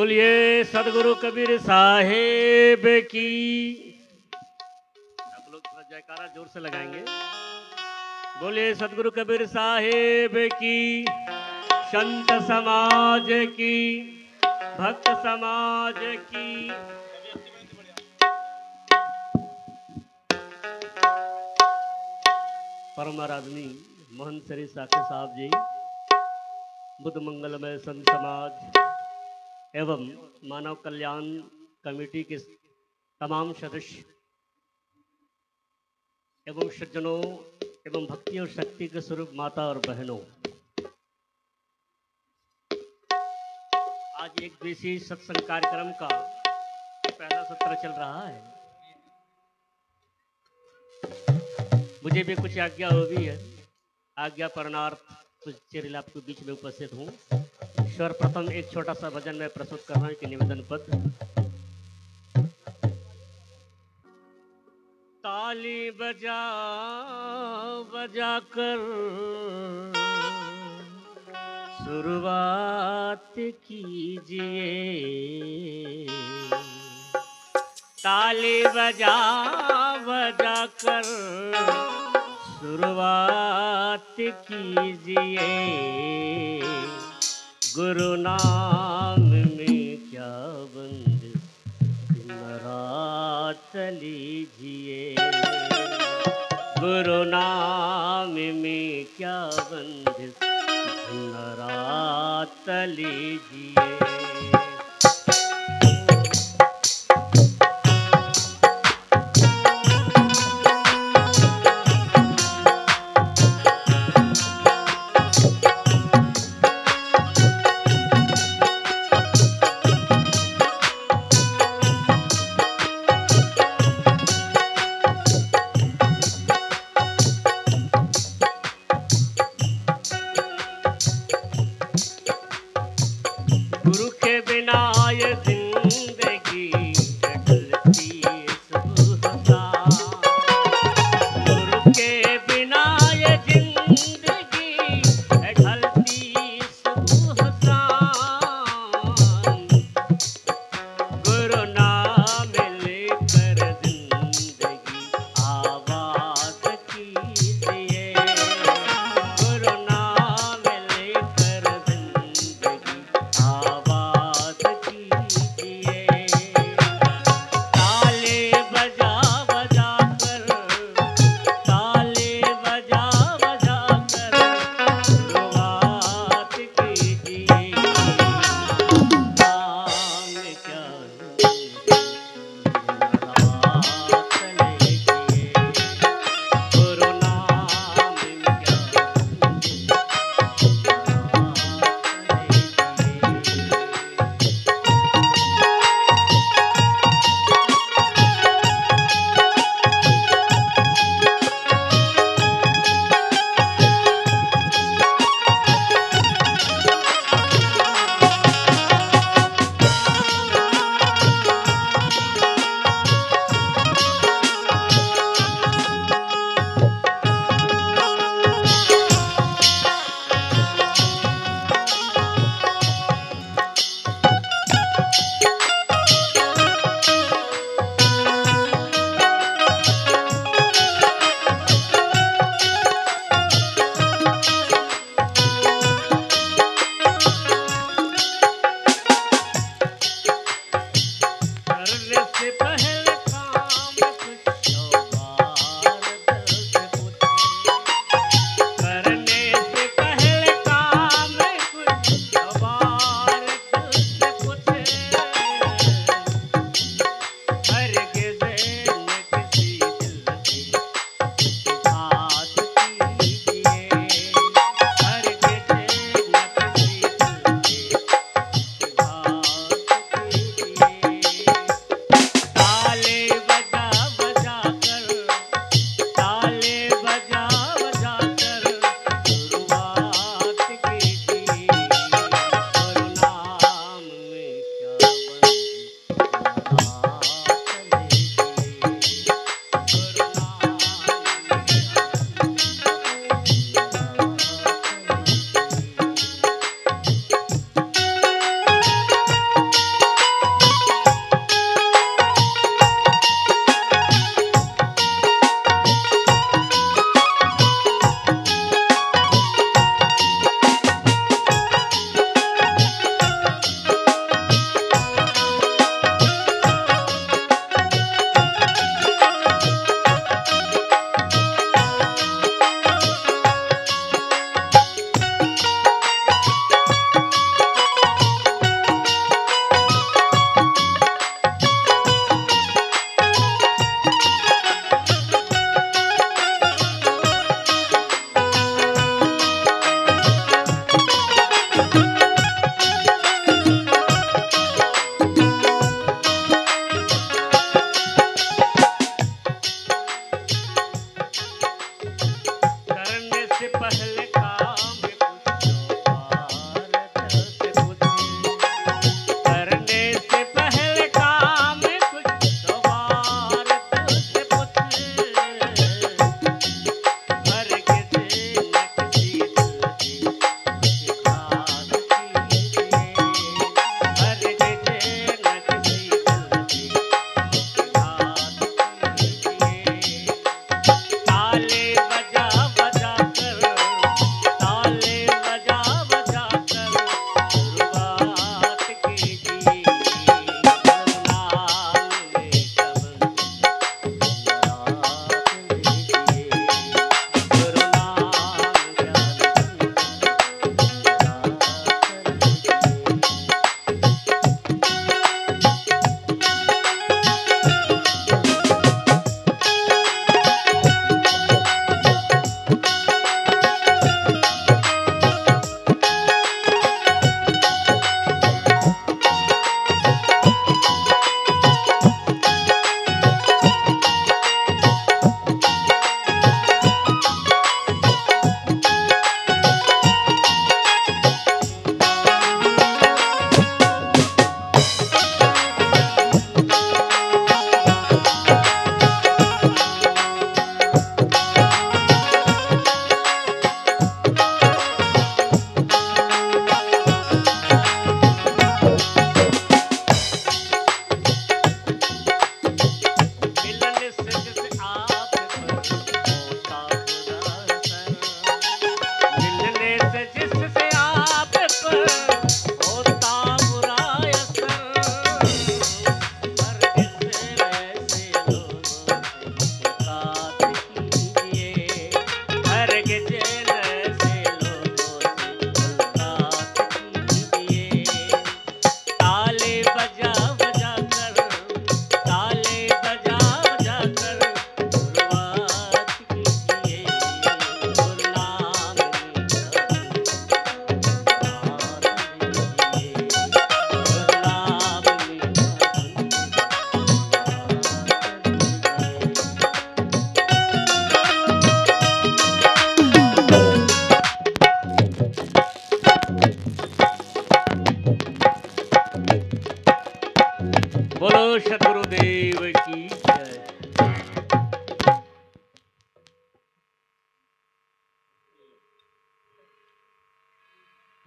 बोलिए सदगुरु कबीर साहेब की। आप लोग थोड़ा जयकारा जोर से लगाएंगे। बोलिए सदगुरु कबीर साहेब की, संत समाज की, भक्त समाज की। परम आराधनी मोहन श्री साखे साहब जी, बुद्ध मंगलमय संत समाज एवं मानव कल्याण कमेटी के तमाम सदस्य एवं सज्जनों एवं भक्ति और शक्ति के स्वरूप माता और बहनों, आज एक विशेष सत्संग कार्यक्रम का पहला सत्र चल रहा है। मुझे भी कुछ आज्ञा हो भी है। आज्ञा परणार्थ कुछ चिर आपके बीच में उपस्थित हूँ। सर्वप्रथम एक छोटा सा भजन में प्रस्तुत करना है कि निवेदन पद। ताली बजा बजा कर शुरुआत कीजिए, ताली बजा बजा कर शुरुआत कीजिए, गुरु नाम में क्या बंदिश दिन रात लीजिए, गुरु नाम में क्या बंदिश दिन रात लीजिए। गुरु के बिन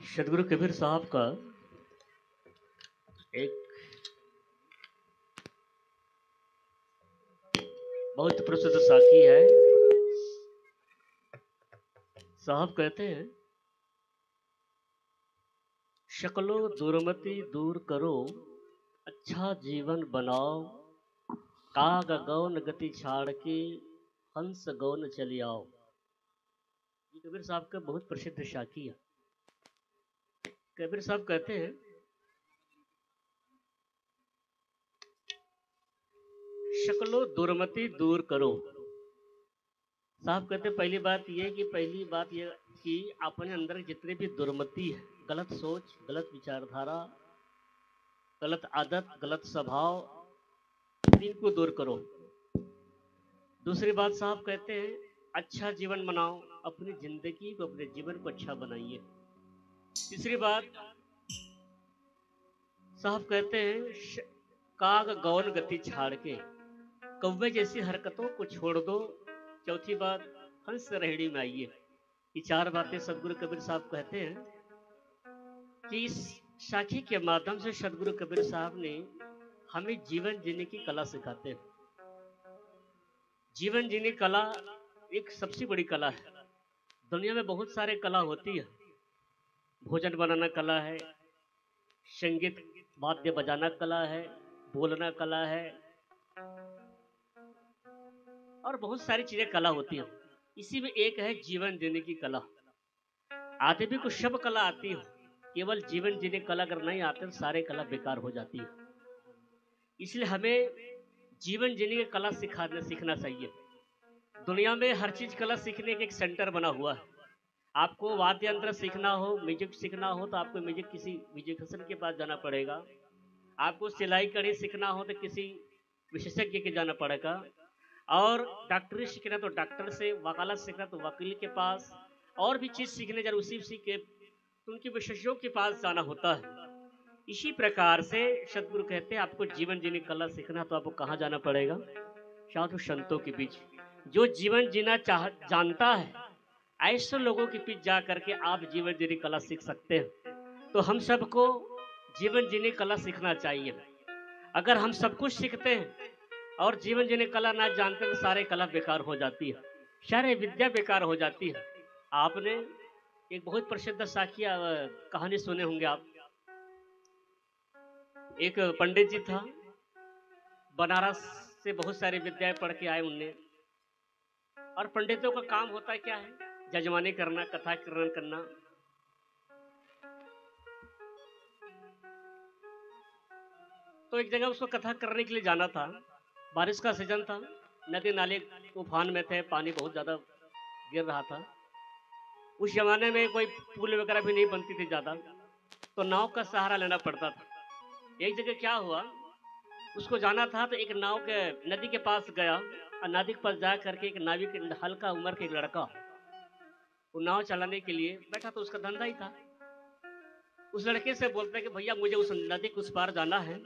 सदगुरु कबीर साहब का एक बहुत प्रसिद्ध साखी है। साहब कहते हैं, शक्लो दुर्मति दूर करो, अच्छा जीवन बनाओ, काग गौन गति छाड़ के हंस गौन चली आओ। ये कबीर साहब का बहुत प्रसिद्ध साखी है। कबीर साहब कहते हैं, शक्लो दुर्मति दूर करो। साहब कहते पहली बात यह कि अपने अंदर जितने भी दुर्मति है, गलत सोच, गलत विचारधारा, गलत आदत, गलत स्वभाव, इनको दूर करो। दूसरी बात साहब कहते हैं, अच्छा जीवन बनाओ, अपनी जिंदगी को, अपने जीवन को अच्छा बनाइए। तीसरी बात साहब कहते हैं, काग गौन गति छाड़ के, कौवे जैसी हरकतों को छोड़ दो। चौथी बात, हंस रेहड़ी में आइए। ये चार बातें सदगुरु कबीर साहब कहते हैं कि इस साखी के माध्यम से सदगुरु कबीर साहब ने हमें जीवन जीने की कला सिखाते हैं। जीवन जीने कला एक सबसे बड़ी कला है। दुनिया में बहुत सारे कला होती है। भोजन बनाना कला है, संगीत वाद्य बजाना कला है, बोलना कला है, और बहुत सारी चीजें कला होती हैं। इसी में एक है जीवन जीने की कला। आदमी को सब कला आती है, केवल जीवन जीने कला अगर नहीं आते तो सारे कला बेकार हो जाती है। इसलिए हमें जीवन जीने की कला सीखना चाहिए। दुनिया में हर चीज कला सीखने के एक सेंटर बना हुआ है। आपको वाद्य यंत्र सीखना हो, म्यूजिक सीखना हो तो आपको किसी म्यूजिशियन के पास जाना पड़ेगा। आपको सिलाई कढ़ाई सीखना हो तो किसी विशेषज्ञ के जाना पड़ेगा। और डॉक्टरी सीखना तो डॉक्टर से, वकालत सीखना तो वकील के पास, और भी चीज सीखने जब उसी के उनके विशेषज्ञों के पास जाना होता है। इसी प्रकार से सदगुरु कहते हैं, आपको जीवन जीने कला सीखना तो आपको कहाँ जाना पड़ेगा? साधु संतों के बीच। जो जीवन जीना जानता है, ऐसे लोगों के बीच जा करके आप जीवन जीने कला सीख सकते हैं। तो हम सबको जीवन जीने कला सीखना चाहिए। अगर हम सब कुछ सीखते हैं और जीवन जीने कला ना जानते तो सारे कला बेकार हो जाती है, सारे विद्या बेकार हो जाती है। आपने एक बहुत प्रसिद्ध साखी कहानी सुने होंगे आप। एक पंडित जी था, बनारस से बहुत सारी विद्याएं पढ़ के आए उनने। और पंडितों का काम होता है क्या है? जजमानी करना, कथा कीर्तन करना। तो एक जगह उसको कथा करने के लिए जाना था। बारिश का सीजन था, नदी नाले उफान में थे, पानी बहुत ज्यादा गिर रहा था। उस जमाने में कोई पुल वगैरह भी नहीं बनती थी ज्यादा, तो नाव का सहारा लेना पड़ता था। एक जगह क्या हुआ, उसको जाना था तो एक नाव के नदी के पास गया, और नदी के पास जा करके एक नाविक, हल्का उम्र के एक लड़का, वो नाव चलाने के लिए बैठा, तो उसका धंधा ही था। उस लड़के से बोलता है कि भैया मुझे उस नदी के उस पार जाना है,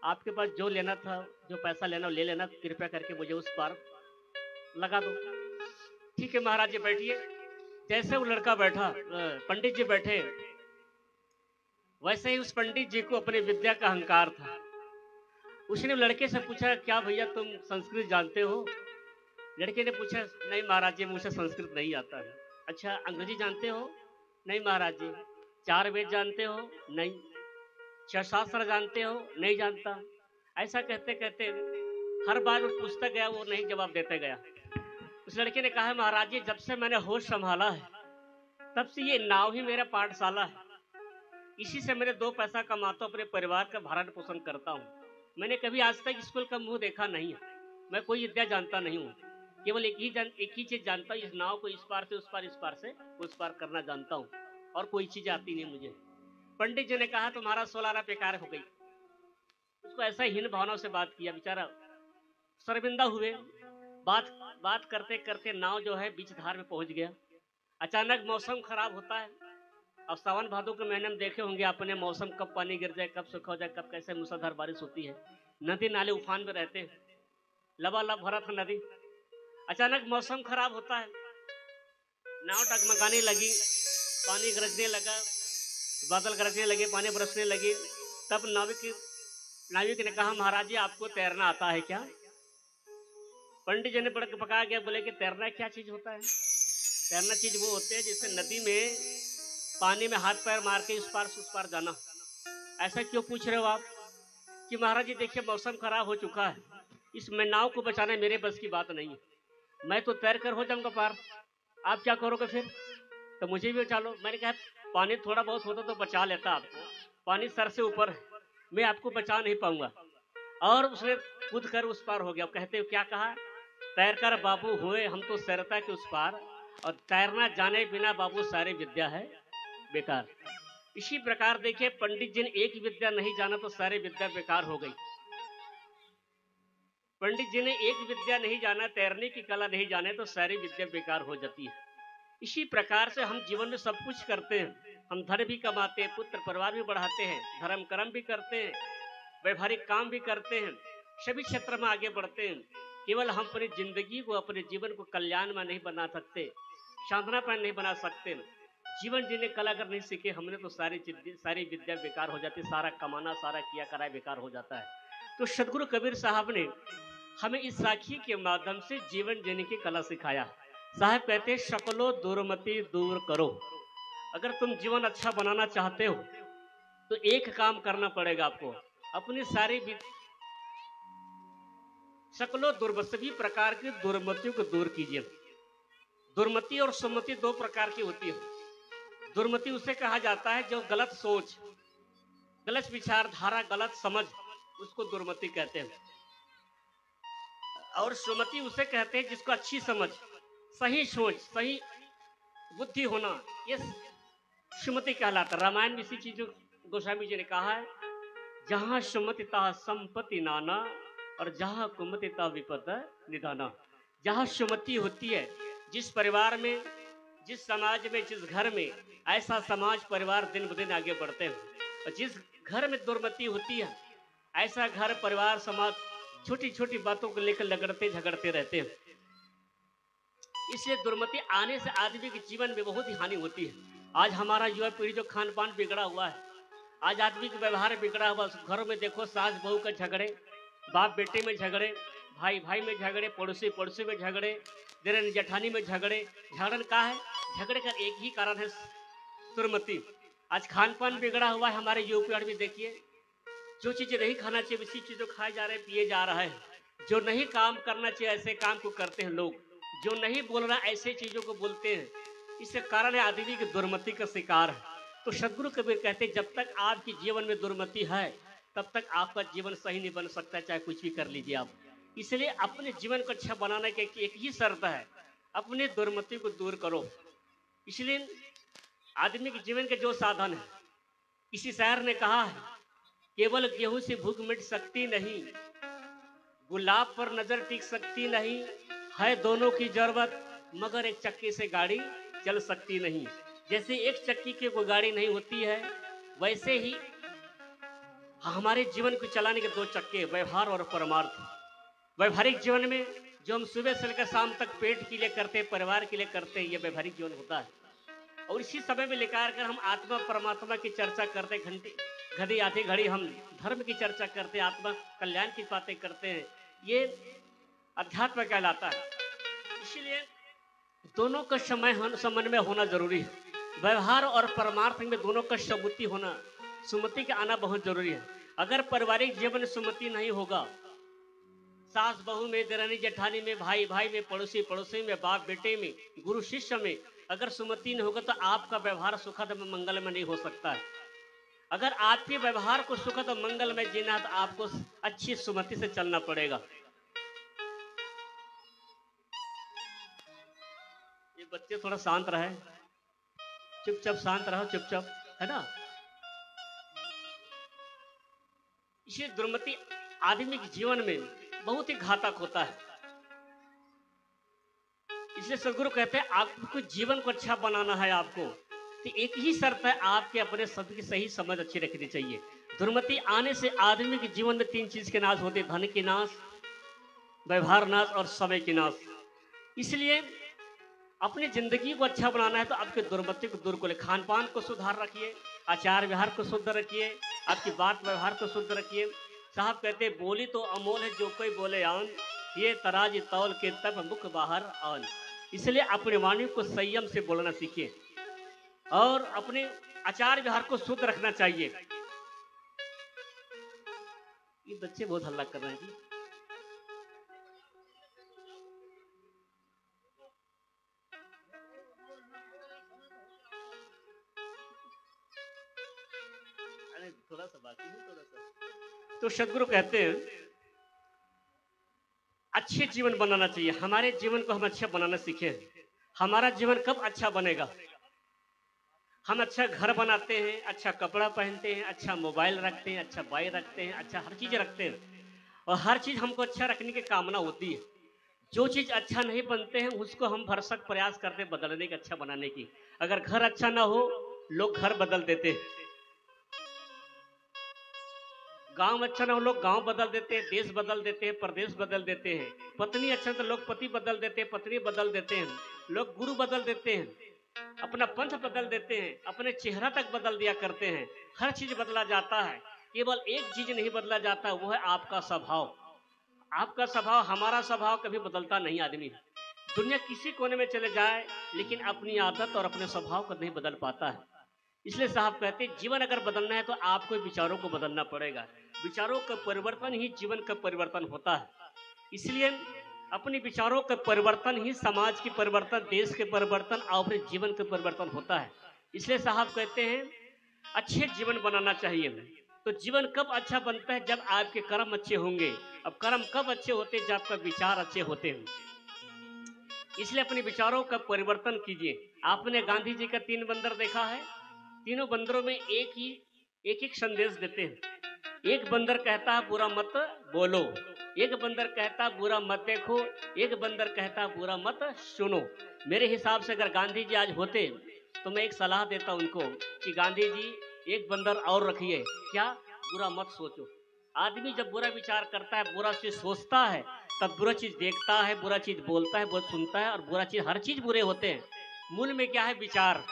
आपके पास जो लेना था, जो पैसा लेना ले लेना, कृपया करके मुझे उस पार लगा दो। ठीक है महाराज जी बैठिए। जैसे वो लड़का बैठा, पंडित जी बैठे, वैसे ही उस पंडित जी को अपने विद्या का अहंकार था। उसने लड़के से पूछा, क्या भैया तुम संस्कृत जानते हो? लड़के ने पूछा, नहीं महाराज जी मुझे संस्कृत नहीं आता है। अच्छा अंग्रेजी जानते हो? नहीं महाराज जी। 4 वेद जानते हो? नहीं। 6 शास्त्र जानते हो? नहीं जानता। ऐसा कहते कहते हर बार वो पूछता गया, वो नहीं जवाब देते गया। उस लड़के ने कहा, महाराज जी जब से मैंने होश संभाला है तब से ये नाव ही मेरा पाठशाला है। इसी से मेरे 2 पैसा कमाता हूँ, अपने परिवार का भरण पोषण करता हूँ। मैंने कभी आज तक स्कूल का मुंह देखा नहीं है। मैं कोई विद्या जानता नहीं हूँ, केवल एक ही चीज जानता हूँ, इस नाव को इस पार से उस पार से उस पार करना जानता हूँ, और कोई चीज आती नहीं मुझे। पंडित जी ने कहा, तुम्हारा 16 आना बेकार हो गई। उसको ऐसा हीन भावनाओं से बात किया, बेचारा शर्मिंदा हुए। बात करते करते नाव जो है बीच धार में पहुंच गया। अचानक मौसम खराब होता है। अब सावन भादों के महीने में देखे होंगे आपने, मौसम कब पानी गिर जाए, कब सूखा हो जाए, कब कैसे मूसलाधार बारिश होती है। नदी नाले उफान में रहते हैं, लबालब भरा था नदी। अचानक मौसम खराब होता है, नाव डगमगाने लगी, पानी गरजने लगा, बादल गरजने लगे, पानी बरसने लगे। तब नाविक ने कहा, महाराज जी आपको तैरना आता है क्या? पंडित जी ने बड़क पका गया, बोले कि तैरना क्या चीज होता है? तैरना चीज वो होते हैं जैसे नदी में पानी में हाथ पैर मार के इस पार से उस पार जाना। ऐसा क्यों पूछ रहे हो आप? कि महाराज जी देखिए मौसम खराब हो चुका है, इसमें नाव को बचाना मेरे बस की बात नहीं है, मैं तो तैर कर हो जाऊंगा पार, आप क्या करोगे फिर? तो मुझे भी बचा लो। मैंने कहा पानी थोड़ा बहुत होता तो बचा लेता आपको, पानी सर से ऊपर है, मैं आपको बचा नहीं पाऊंगा। और उसने कूद कर उस पार हो गया। कहते हो क्या कहा? तैर कर बाबू हुए हम तो सैरता के उस पार, और तैरना जाने बिना बाबू सारी विद्या है बेकार। इसी प्रकार देखिए पंडित जी ने एक विद्या नहीं जाना तो सारी विद्या बेकार हो गई। पंडित जी ने एक विद्या नहीं जाना, तैरने की कला नहीं जाने तो सारी विद्या बेकार हो जाती है। इसी प्रकार से हम जीवन में सब कुछ करते हैं, हम धन भी कमाते हैं, पुत्र परिवार भी बढ़ाते हैं, धर्म कर्म भी करते हैं, व्यवहारिक काम भी करते हैं, सभी क्षेत्र में आगे बढ़ते हैं। केवल हम अपनी जिंदगी को, अपने जीवन को कल्याण में नहीं बना सकते, साधना पर नहीं बना सकते, जीवन जीने कला अगर नहीं सीखे हमने तो सारी विद्या बेकार हो जाती, सारा कमाना सारा किया कराया बेकार हो जाता है। तो सदगुरु कबीर साहब ने हमें इस साखी के माध्यम से जीवन जीने की कला सिखाया। साहब कहते हैं शकलो दुर्मति दूर करो। अगर तुम जीवन अच्छा बनाना चाहते हो तो एक काम करना पड़ेगा आपको, अपनी सारी शकलो सभी प्रकार की दुर्मतियों को दूर कीजिए। दुर्मति और सुमति दो प्रकार की होती है। दुर्मति उसे कहा जाता है जो गलत सोच, गलत विचारधारा, गलत समझ, उसको दुर्मति कहते हैं। और सुमति उसे कहते हैं जिसको अच्छी समझ, सही सोच, सही बुद्धि होना, ये सुमति कहलाता। रामायण में इसी चीज गोस्वामी जी ने कहा है, जहां सुमति ता संपत्ति नाना और जहां कुमति ता विपद निदाना। जहां सुमति होती है, जिस परिवार में, जिस समाज में, जिस घर में, ऐसा समाज परिवार दिन ब दिन आगे बढ़ते हैं। और जिस घर में दुर्मति होती है, ऐसा घर परिवार समाज छोटी छोटी बातों को लेकर लगड़ते झगड़ते रहते हैं। इसलिए दुर्मति आने से आदमी के जीवन में बहुत ही हानि होती है। आज हमारा युवा पीढ़ी जो खान पान बिगड़ा हुआ है, आज आदमी का व्यवहार बिगड़ा हुआ। घरों में देखो सास बहू का झगड़े, बाप बेटे में झगड़े, भाई भाई में झगड़े, पड़ोसी पड़ोसी में झगड़े, देरन जेठानी में झगड़े। झगड़न का है? झगड़े का एक ही कारण है, दुर्मति। आज खान पान बिगड़ा हुआ है हमारे युवा पीढ़ी में। देखिए जो चीजें नहीं खाना चाहिए इसी चीजों खाए जा रहे हैं, पिए जा रहा है। जो नहीं काम करना चाहिए ऐसे काम को करते हैं लोग, जो नहीं बोलना ऐसे चीजों को बोलते हैं। इससे कारण है आदमी की दुर्मति का शिकार है। तो सदगुरु कबीर कहते हैं जब तक आपके जीवन में दुर्मति है तब तक आपका जीवन सही नहीं बन सकता, चाहे कुछ भी कर लीजिए आप। इसलिए अपने जीवन को अच्छा बनाने के एक ही शर्त है, अपनी दुर्मति को दूर करो। इसलिए आदमी के जीवन के जो साधन है, किसी शायर ने कहा है, केवल गेहूं से भूख मिट सकती नहीं, गुलाब पर नजर टिक सकती नहीं, है दोनों की जरूरत मगर एक चक्के से गाड़ी चल सकती नहीं। जैसे एक चक्की की कोई गाड़ी नहीं होती है, वैसे ही हमारे जीवन को चलाने के दो चक्के, व्यवहार और परमार्थ। व्यवहारिक जीवन में जो हम सुबह से लेकर शाम तक पेट के लिए करते हैं, परिवार के लिए करते हैं, ये व्यवहारिक जीवन होता है। और इसी समय में लेकर कर हम आत्मा परमात्मा की चर्चा करते, घड़ी आधी घड़ी हम धर्म की चर्चा करते हैं, आत्मा कल्याण की बातें करते हैं, ये अध्यात्म कहलाता है। इसीलिए दोनों का समन्वय होना जरूरी है। व्यवहार और परमार्थ में दोनों का सुमति होना, सुमति का आना बहुत जरूरी है। अगर पारिवारिक जीवन में सुमति नहीं होगा, सास बहू में, देरानी जेठानी में, भाई भाई में, पड़ोसी पड़ोसी में, बाप बेटे में, गुरु शिष्य में अगर सुमति नहीं होगा तो आपका व्यवहार सुखद में मंगल में नहीं हो सकता है। अगर आपके व्यवहार को सुखद और मंगल में जीना है तो आपको अच्छी सुमति से चलना पड़ेगा। ये बच्चे थोड़ा शांत रहे, चुपचाप शांत रहो, चुपचाप, है ना। इसलिए दुर्मति आदमी के जीवन में बहुत ही घातक होता है। इसलिए सदगुरु कहते हैं आपको जीवन को अच्छा बनाना है आपको, तो एक ही शर्त है, आपके अपने शब्द की सही समझ अच्छी रखनी चाहिए। दुर्मति आने से आदमी के जीवन में तीन चीज के नाश होते, धन के नाश, व्यवहार नाश और समय के नाश। इसलिए अपनी जिंदगी को अच्छा बनाना है तो आपके दुर्मति को दूर को ले, खान पान को सुधार रखिए, आचार व्यवहार को शुद्ध रखिए, आपकी बात व्यवहार को शुद्ध रखिए। साहब कहते बोली तो अमोल है जो कोई बोले आन, ये तराज तौल के तब मुख बाहर आन। इसलिए अपनी वाणी को संयम से बोलना सीखिए और अपने आचार व्यवहार को शुद्ध रखना चाहिए। ये बच्चे बहुत हल्ला कर रहे हैं जी। अरे थोड़ा सा बाकी है, थोड़ा सा। तो सदगुरु कहते हैं अच्छे जीवन बनाना चाहिए। हमारे जीवन को हम अच्छा बनाना सीखें। हमारा जीवन कब अच्छा बनेगा? हम अच्छा घर बनाते हैं, अच्छा कपड़ा पहनते हैं, अच्छा मोबाइल रखते हैं, अच्छा बाइक रखते हैं, अच्छा हर चीज रखते हैं और हर चीज हमको अच्छा रखने की कामना होती है। जो चीज अच्छा नहीं बनते हैं उसको हम भरसक प्रयास करते हैं बदलने की, अच्छा बनाने की। अगर घर अच्छा ना हो लोग घर बदल देते हैं, गांव अच्छा ना हो लोग गांव बदल देते हैं, देश बदल देते हैं, प्रदेश बदल देते हैं। पत्नी अच्छा तो लोग पति बदल देते हैं, पत्नी बदल देते हैं, लोग गुरु बदल देते हैं, अपना पंथ बदल देते हैं, अपने चेहरा तक बदल दिया करते हैं। हर चीज बदला जाता है, केवल एक चीज नहीं बदला जाता, वो है आपका स्वभाव। आपका स्वभाव, हमारा स्वभाव कभी बदलता नहीं आदमी। दुनिया किसी कोने में चले जाए लेकिन अपनी आदत और अपने स्वभाव को नहीं बदल पाता है। इसलिए साहब कहते हैं जीवन अगर बदलना है तो आपको विचारों को बदलना पड़ेगा। विचारों का परिवर्तन ही जीवन का परिवर्तन होता है। इसलिए अपने विचारों का परिवर्तन ही समाज की परिवर्तन, देश के परिवर्तन और अपने जीवन के परिवर्तन होता है। इसलिए साहब कहते हैं अच्छे जीवन बनाना चाहिए। तो जीवन कब अच्छा बनता है? जब आपके कर्म अच्छे होंगे। अब कर्म कब अच्छे होते हैं? जब आपका विचार अच्छे होते हैं। इसलिए अपने विचारों का परिवर्तन कीजिए। आपने गांधी जी का 3 बंदर देखा है? तीनों बंदरों में एक संदेश देते हैं। एक बंदर कहता है बुरा मत बोलो, एक बंदर कहता है बुरा मत देखो, एक बंदर कहता है बुरा मत सुनो। मेरे हिसाब से अगर गांधी जी आज होते तो मैं एक सलाह देता उनको कि गांधी जी एक बंदर और रखिए। क्या? बुरा मत सोचो। आदमी जब बुरा विचार करता है, बुरा चीज सोचता है, तब बुरा चीज देखता है, बुरा चीज बोलता है, बुरा सुनता है और बुरा चीज, हर चीज बुरे होते हैं। मूल में क्या है? विचार।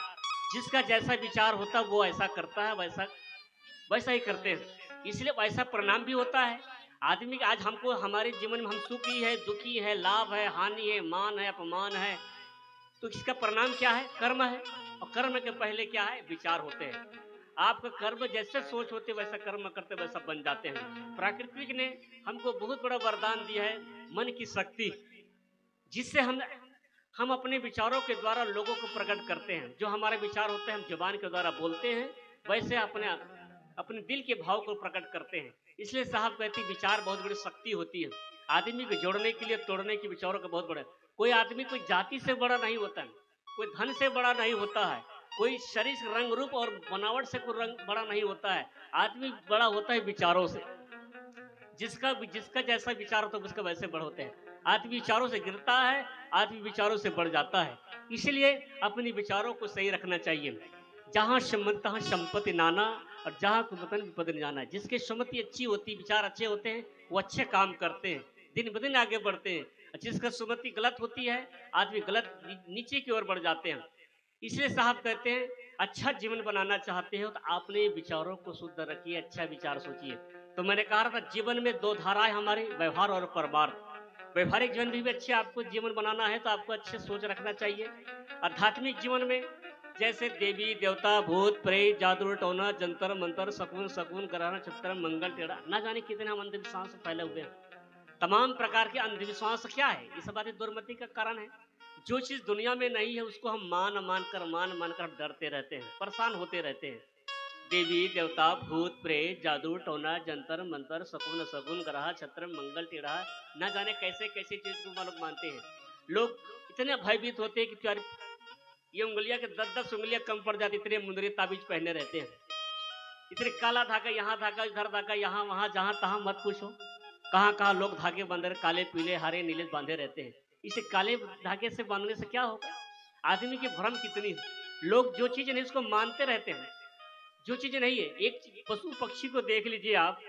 जिसका जैसा विचार होता है वो ऐसा करता है, वैसा वैसा ही करते हैं। इसलिए वैसा परिणाम भी होता है। आदमी आज हमको हमारे जीवन में हम सुखी है, दुखी है, लाभ है, हानि है, मान है, अपमान है, तो इसका परिणाम क्या है? कर्म है। और कर्म के पहले क्या है? विचार होते हैं। आपका कर्म जैसे सोच होते वैसा कर्म करते वैसा बन जाते हैं। प्रकृति ने हमको बहुत बड़ा वरदान दिया है, मन की शक्ति, जिससे हम अपने विचारों के द्वारा लोगों को प्रकट करते हैं। जो हमारे विचार होते हैं हम जुबान के द्वारा बोलते हैं, वैसे अपने दिल के भाव को प्रकट करते हैं। इसलिए साहब कहते हैं विचार बहुत बड़ी शक्ति होती है। आदमी को जोड़ने के लिए, तोड़ने की विचारों का बहुत बड़ा। कोई आदमी कोई जाति से बड़ा नहीं होता है, कोई धन से बड़ा नहीं होता है, कोई शरीर रंग रूप और बनावट से कोई रंग बड़ा नहीं होता है। आदमी बड़ा होता है विचारों से। जिसका जिसका जैसा विचार होता है उसका वैसे बड़ होते हैं। आदमी विचारों से गिरता है, आदमी विचारों से बढ़ जाता है। इसलिए अपने विचारों को सही रखना चाहिए। जहाँ सम्मत तहाँ संपत्ति नाना और जहाँ कुमतन विपद न जाना। जिसकी सम्मति अच्छी होती, विचार अच्छे होते हैं, वो अच्छे काम करते हैं, दिन ब दिन आगे बढ़ते हैं। जिसका सुमति गलत होती है, आदमी गलत नीचे की ओर बढ़ जाते हैं। इसलिए साहब कहते हैं अच्छा जीवन बनाना चाहते हो तो आपने विचारों को शुद्ध रखिए, अच्छा विचार सोचिए। तो मैंने कहा था जीवन में 2 धाराएं हमारी, व्यवहार और परमार्थ। व्यवहारिक जीवन भी अच्छे आपको जीवन बनाना है तो आपको अच्छे सोच रखना चाहिए। आध्यात्मिक जीवन में जैसे देवी देवता, भूत प्रेत, जादू टोना, जंतर मंतर, शकुन शकुन, ग्रहण चित्र, मंगल टेढ़ा, ना जाने कितने हम अंधविश्वास फैले हुए हैं। तमाम प्रकार के अंधविश्वास क्या है? ये सब बातें दुर्मति का कारण है। जो चीज दुनिया में नहीं है उसको हम मान कर डरते रहते हैं, परेशान होते रहते हैं। देवी देवता, भूत प्रेत, जादू टोना, जंतर मंतर, शकुन शकुन, ग्रह छत्र, मंगल टेढ़ा, ना जाने कैसे कैसे चीज को लोग मानते हैं। लोग इतने भयभीत होते हैं कि ये उंगलियां के 10-10 उंगलियां कम पड़ जाती, इतने मुंदरी ताबीज पहने रहते हैं। इतने काला धागा, यहाँ धागा, इधर धागा, यहाँ वहां, जहां तहां मत पूछो। कहाँ कहाँ लोग धागे बांधे, काले पीले हरे नीले बांधे रहते हैं। इसे काले धागे से बांधने से क्या होगा? आदमी की भ्रम कितनी है। लोग जो चीज नहीं उसको मानते रहते हैं। जो चीज नहीं है, एक पशु पक्षी को देख लीजिए आप।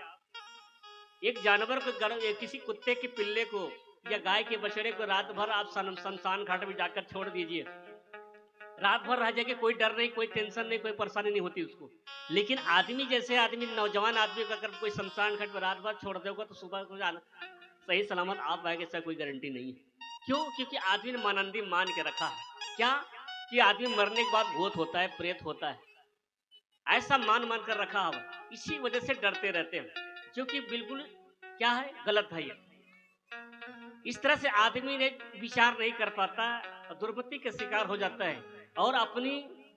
एक जानवर को किसी कुत्ते के पिल्ले को या गाय के बछड़े को रात भर आप शमशान घाट में जाकर छोड़ दीजिए, रात भर रह जाएगी, कोई डर नहीं, कोई टेंशन नहीं, कोई परेशानी नहीं होती उसको। लेकिन आदमी जैसे आदमी, नौजवान आदमी को अगर कोई शमशान घाट पर रात भर छोड़ देगा तो सुबह को सही सलामत आप आएंगे, ऐसा कोई गारंटी नहीं है। क्यों? क्योंकि आदमी ने मानंदी मान के रखा है क्या कि आदमी मरने के बाद भूत होता है, प्रेत होता है, ऐसा मान कर रखा है। इसी वजह से डरते रहते हैं, जो कि बिल्कुल क्या है, गलत है ये। इस तरह से आदमी ने विचार नहीं कर पाता, दुर्मति का शिकार हो जाता है और अपनी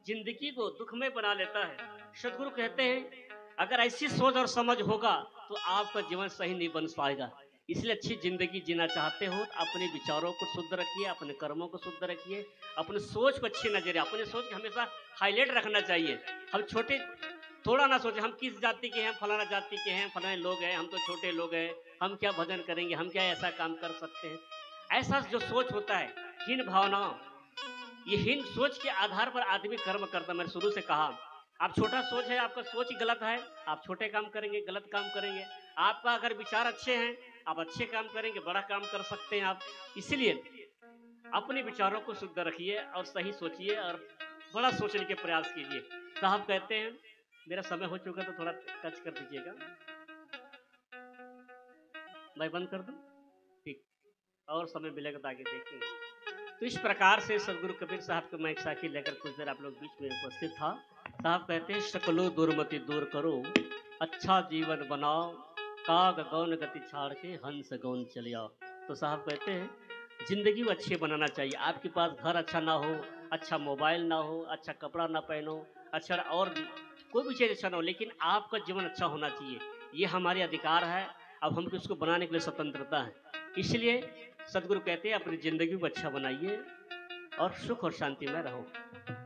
जिंदगी को दुखमय बना लेता है। सदगुरु कहते हैं अगर ऐसी सोच और समझ होगा तो आपका जीवन सही नहीं बन पाएगा। इसलिए अच्छी जिंदगी जीना चाहते हो तो अपने विचारों को शुद्ध रखिए, अपने कर्मों को शुद्ध रखिए, अपनी सोच को अच्छी नजरिए, अपनी सोच को हमेशा हाईलाइट रखना चाहिए। हम छोटे थोड़ा ना सोचे हम किस जाति के हैं, फलाना जाति के हैं, फलाने लोग हैं, हम तो छोटे लोग हैं, हम क्या भजन करेंगे, हम क्या ऐसा काम कर सकते हैं। ऐसा जो सोच होता है, हीन भावनाओं, ये हीन सोच के आधार पर आदमी कर्म करता। मैंने शुरू से कहा आप छोटा सोच है, आपका सोच ही गलत है, आप छोटे काम करेंगे, गलत काम करेंगे। आपका अगर विचार अच्छे हैं, आप अच्छे काम करेंगे, बड़ा काम कर सकते हैं आप। इसलिए अपने विचारों को शुद्ध रखिए और सही सोचिए और बड़ा सोचने के प्रयास कीजिए। साहब कहते हैं, मेरा समय हो चुका तो थोड़ा टच कर दीजिएगा, मैं बंद कर दूं? ठीक, और समय मिलेगा तो आगे देखेंगे। तो इस प्रकार से सदगुरु कबीर साहब को मैं एक साखी लेकर कुछ देर आप लोग बीच में उपस्थित था। साहब कहते हैं सकलो दुर्मति दूर करो, अच्छा जीवन बनाओ, काग गौन गति छाड़ के हंस गौन चले आओ। तो साहब कहते हैं जिंदगी को अच्छी बनाना चाहिए। आपके पास घर अच्छा ना हो, अच्छा मोबाइल ना हो, अच्छा कपड़ा ना पहनो, अच्छा और कोई भी चीज़ अच्छा ना हो, लेकिन आपका जीवन अच्छा होना चाहिए। ये हमारे अधिकार है, अब हमको इसको बनाने के लिए स्वतंत्रता है। इसलिए सदगुरु कहते हैं अपनी जिंदगी को अच्छा बनाइए और सुख और शांति में रहो।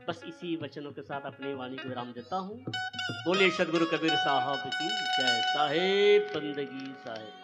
बस इसी वचनों के साथ अपनी वाणी को विराम देता हूँ। बोलिए सदगुरु कबीर साहब की जय। साहेब बंदगी साहेब।